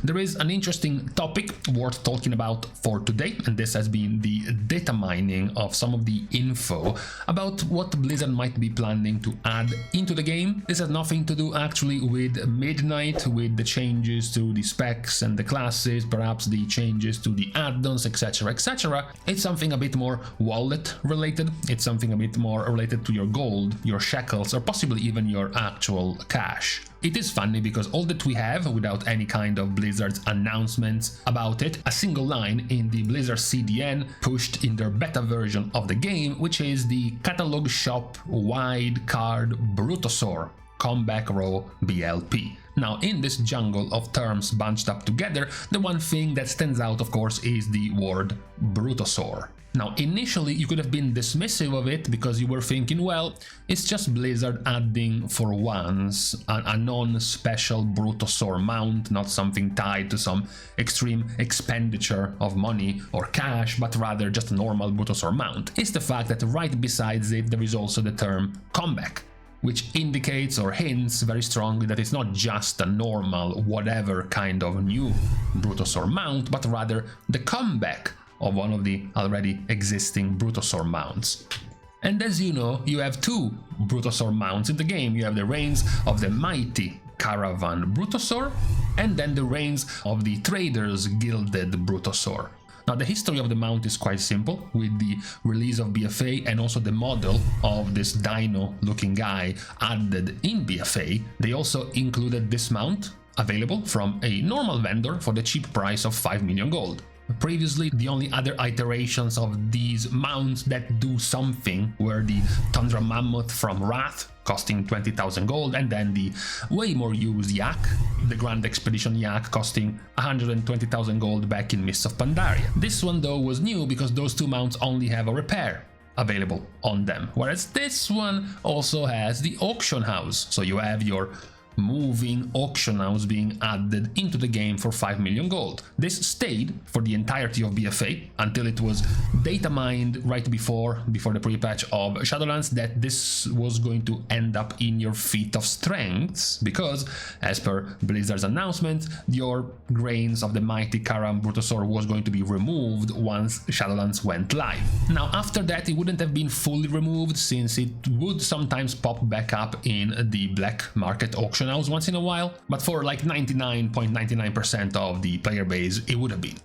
there is an interesting topic worth talking about for today, and this has been the data mining of some of the info about what Blizzard might be planning to add into the game. This has nothing to do actually with Midnight, with the changes to the specs and the classes, perhaps the changes to the add-ons, etc, etc. It's something a bit more wallet related, it's something a bit more related to your gold, your shekels, or possibly even your actual cash. It is funny because all that we have, without any kind of Blizzard's announcements about it, a single line in the Blizzard CDN pushed in their beta version of the game, which is the catalog shop wide card Brutosaur comeback row BLP. Now, in this jungle of terms bunched up together, the one thing that stands out, of course, is the word Brutosaur. Now, initially you could have been dismissive of it because you were thinking, well, it's just Blizzard adding for once a non-special Brutosaur mount, not something tied to some extreme expenditure of money or cash, but rather just a normal Brutosaur mount. It's the fact that right besides it there is also the term comeback, which indicates or hints very strongly that it's not just a normal whatever kind of new Brutosaur mount, but rather the comeback of one of the already existing Brutosaur mounts. And as you know, you have two Brutosaur mounts in the game. You have the reins of the mighty Caravan Brutosaur, and then the reins of the Trader's Gilded Brutosaur. Now, the history of the mount is quite simple. With the release of BFA and also the model of this dino-looking guy added in BFA, they also included this mount available from a normal vendor for the cheap price of 5 million gold. Previously, the only other iterations of these mounts that do something were the Tundra Mammoth from Wrath, costing 20,000 gold, and then the way more used Yak, the Grand Expedition Yak, costing 120,000 gold back in Mists of Pandaria. This one though was new because those two mounts only have a repair available on them, whereas this one also has the auction house, so you have your moving auction house being added into the game for 5 million gold. This stayed for the entirety of BFA until it was datamined right before the pre-patch of Shadowlands that this was going to end up in your feat of strengths, because as per Blizzard's announcement, your grains of the mighty Karam Brutosaur was going to be removed once Shadowlands went live. Now, after that, it wouldn't have been fully removed since it would sometimes pop back up in the black market auction house once in a while, but for like 99.99% of the player base it would have been.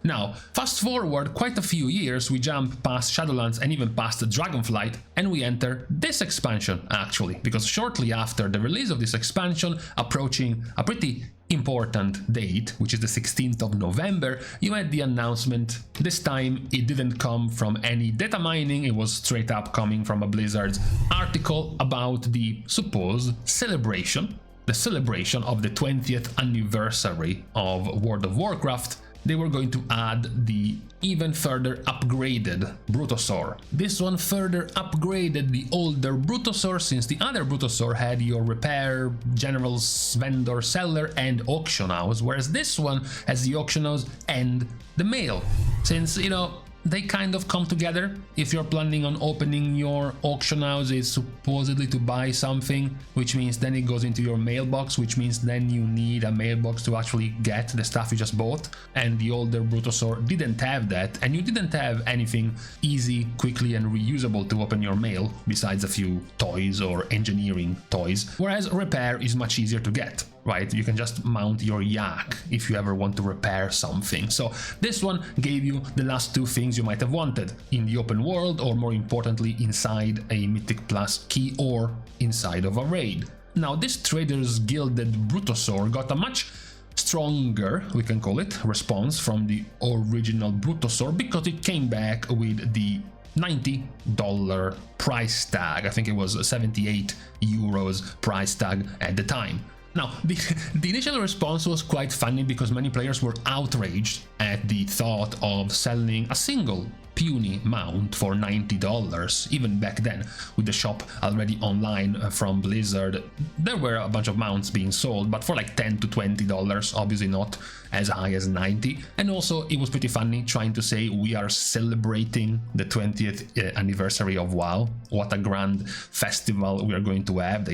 Now, fast forward quite a few years, we jump past Shadowlands and even past Dragonflight, and we enter this expansion actually, because shortly after the release of this expansion, approaching a pretty important date, which is the 16th of November, you had the announcement. This time it didn't come from any data mining, it was straight up coming from a Blizzard's article about the supposed celebration, the celebration of the 20th anniversary of World of Warcraft. They were going to add the even further upgraded Brutosaur. This one further upgraded the older Brutosaur, since the other Brutosaur had your repair, generals, vendor, seller and auction house, whereas this one has the auction house and the mail. Since, you know, they kind of come together. If you're planning on opening your auction house, it's supposedly to buy something, which means then it goes into your mailbox, which means then you need a mailbox to actually get the stuff you just bought. And the older Brutosaur didn't have that, and you didn't have anything easy, quickly and reusable to open your mail besides a few toys or engineering toys, whereas repair is much easier to get. Right, you can just mount your Yak if you ever want to repair something. So this one gave you the last two things you might have wanted in the open world, or more importantly inside a Mythic Plus key or inside of a raid. Now, this Trader's Gilded Brutosaur got a much stronger, we can call it, response from the original Brutosaur because it came back with the $90 price tag. I think it was 78 euros price tag at the time. Now, the initial response was quite funny because many players were outraged at the thought of selling a single puny mount for $90. Even back then, with the shop already online from Blizzard, there were a bunch of mounts being sold, but for like $10 to $20, obviously not as high as 90. And also it was pretty funny trying to say we are celebrating the 20th anniversary of WoW. What a grand festival we are going to have.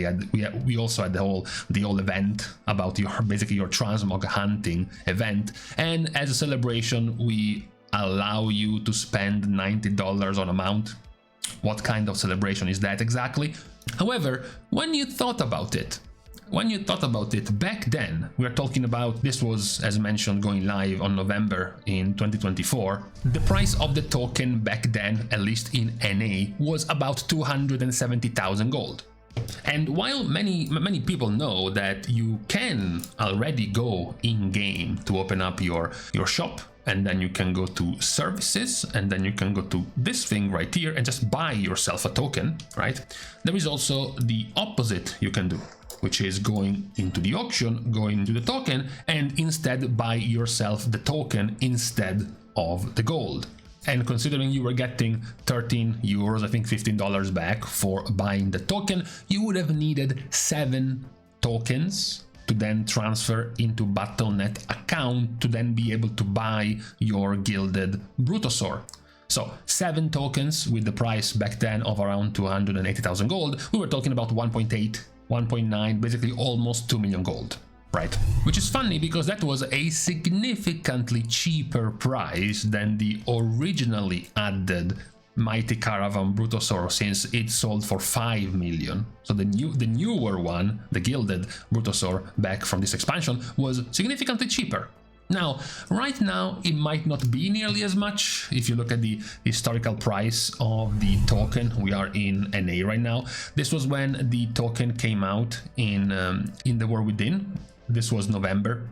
We also had the whole event about basically your transmog hunting event, and as a celebration we allow you to spend $90 on a mount. What kind of celebration is that exactly? However, when you thought about it back then, we are talking about, this was as mentioned going live on November in 2024, the price of the token back then, at least in NA, was about 270,000 gold. And while many people know that you can already go in game to open up your shop, and then you can go to services, and then you can go to this thing right here and just buy yourself a token, right? There is also the opposite you can do, which is going into the auction, going into the token, and instead buy yourself the token instead of the gold. And considering you were getting 13 euros, I think $15 back for buying the token, you would have needed 7 tokens to then transfer into Battle.net account to then be able to buy your Gilded Brutosaur. So 7 tokens with the price back then of around 280,000 gold, we were talking about 1.8, 1.9, basically almost 2 million gold. Right, which is funny because that was a significantly cheaper price than the originally added Mighty Caravan Brutosaur, since it sold for 5 million. So the newer one, the Gilded Brutosaur back from this expansion, was significantly cheaper. Now, right now, it might not be nearly as much. If you look at the historical price of the token, we are in NA right now. This was when the token came out in the War Within. This was November.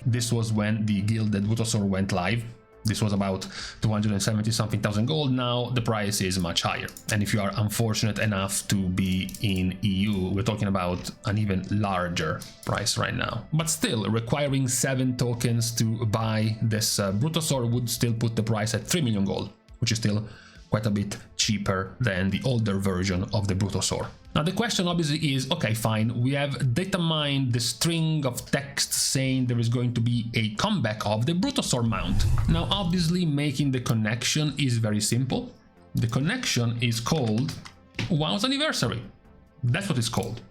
This was when the Gilded Brutosaur went live. This was about 270 something thousand gold. Now the price is much higher. And if you are unfortunate enough to be in EU, we're talking about an even larger price right now. But still, requiring 7 tokens to buy this Brutosaur would still put the price at 3 million gold, which is still quite a bit cheaper than the older version of the Brutosaur. Now the question obviously is, okay, fine, we have Datamined the string of text saying there is going to be a comeback of the Brutosaur mount. Now obviously making the connection is very simple. The connection is called WoW's anniversary. That's what it's called.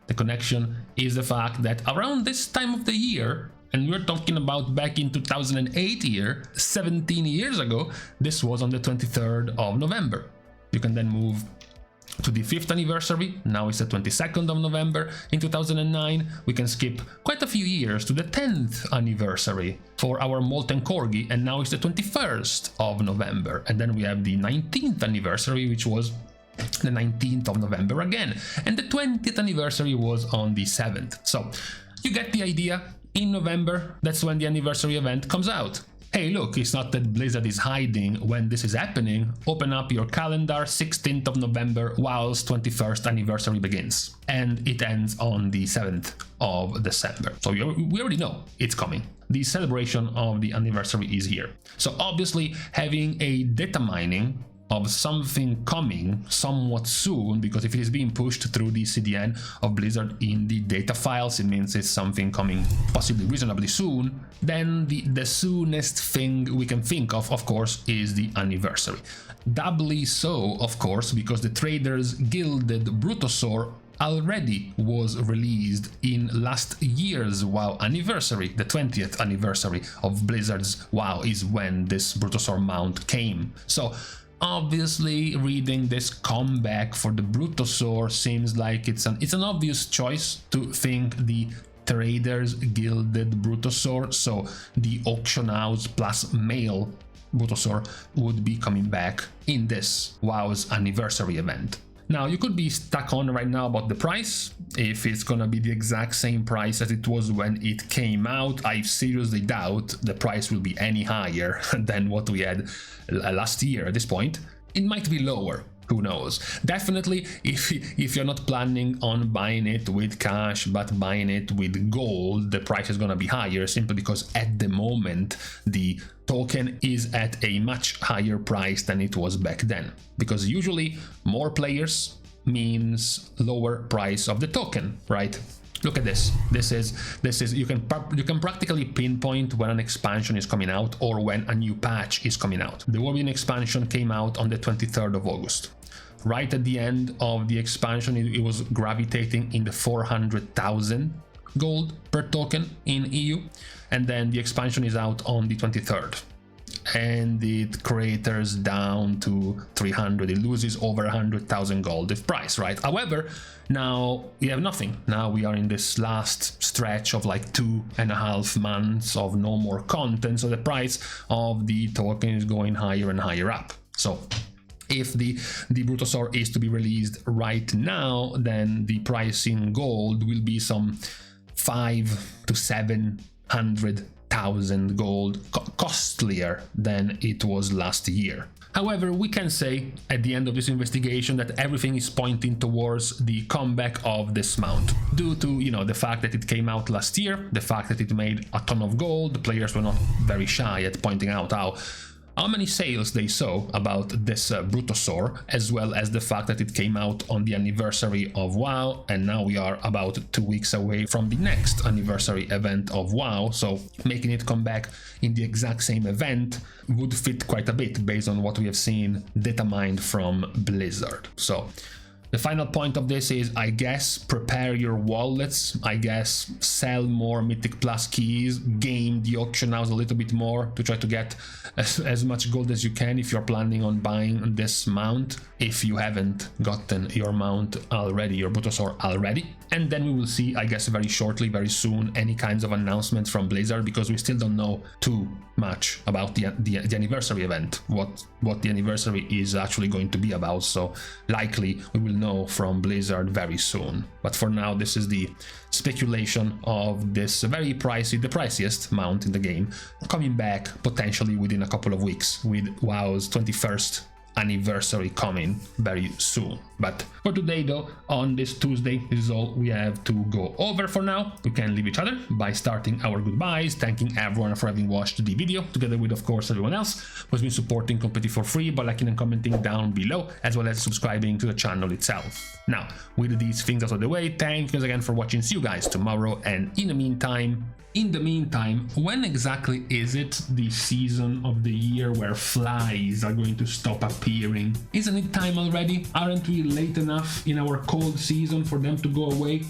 The connection is the fact that around this time of the year, and we're talking about back in 2008 year, 17 years ago, this was on the 23rd of November. You can then move to the 5th anniversary, now it's the 22nd of November in 2009. We can skip quite a few years to the 10th anniversary for our Molten Corgi, and now it's the 21st of November. And then we have the 19th anniversary, which was the 19th of November again. And the 20th anniversary was on the 7th. So you get the idea. In November, that's when the anniversary event comes out. Hey, look, it's not that Blizzard is hiding when this is happening. Open up your calendar, 16th of November, WoW's 21st anniversary begins. And it ends on the 7th of December. So we already know it's coming. The celebration of the anniversary is here. So obviously having a data mining of something coming somewhat soon, because if it is being pushed through the CDN of Blizzard in the data files, it means it's something coming possibly reasonably soon. Then the soonest thing we can think of course, is the anniversary. Doubly so, of course, because the Traders Gilded Brutosaur already was released in last year's WoW anniversary. The 20th anniversary of Blizzard's WoW is when this Brutosaur mount came. So obviously reading this comeback for the Brutosaur seems like it's an obvious choice to think the Traders Gilded Brutosaur, so the auction house plus male Brutosaur, would be coming back in this WoW's anniversary event. Now you could be stuck on right now about the price, if it's gonna be the exact same price as it was when it came out. I seriously doubt the price will be any higher than what we had last year at this point. It might be lower. who knows? Definitely, if you're not planning on buying it with cash but buying it with gold, the price is going to be higher, simply because at the moment the token is at a much higher price than it was back then, because usually more players means lower price of the token, right? Look at this. This is you can practically pinpoint when an expansion is coming out or when a new patch is coming out. The WoW's expansion came out on the 23rd of August. Right at the end of the expansion, it was gravitating in the 400,000 gold per token in EU, and then the expansion is out on the 23rd. And it craters down to 300. It loses over 100,000 gold of price, right? However, now we have nothing. Now we are in this last stretch of like 2.5 months of no more content, so the price of the token is going higher and higher up. So if the Brutosaur is to be released right now, then the price in gold will be some 500 to 700,000 gold costlier than it was last year. However, we can say at the end of this investigation that everything is pointing towards the comeback of this mount, due to, you know, the fact that it came out last year, the fact that it made a ton of gold. The players were not very shy at pointing out how many sales they saw about this Brutosaur, as well as the fact that it came out on the anniversary of WoW, and now we are about 2 weeks away from the next anniversary event of WoW, so making it come back in the exact same event would fit quite a bit based on what we have seen datamined from Blizzard. So the final point of this is, I guess, prepare your wallets, I guess sell more Mythic Plus keys, game the auction house a little bit more to try to get as much gold as you can if you're planning on buying this mount, if you haven't gotten your mount already, your Brutosaur already. And then we will see, I guess very shortly, very soon, any kinds of announcements from Blizzard, because we still don't know too much about the anniversary event, what the anniversary is actually going to be about. So likely we will know from Blizzard very soon. But for now, this is the speculation of this very pricey, the priciest mount in the game, coming back potentially within a couple of weeks, with WoW's 21st anniversary coming very soon. But for today though, on this Tuesday, this is all we have to go over for now. We can leave each other by starting our goodbyes, thanking everyone for having watched the video, together with of course everyone else who has been supporting completely for free by liking and commenting down below, as well as subscribing to the channel itself. Now, with these things out of the way, thank you again for watching. See you guys tomorrow, and in the meantime, when exactly is it the season of the year where flies are going to stop appearing? Isn't it time already? Aren't we late enough in our cold season for them to go away?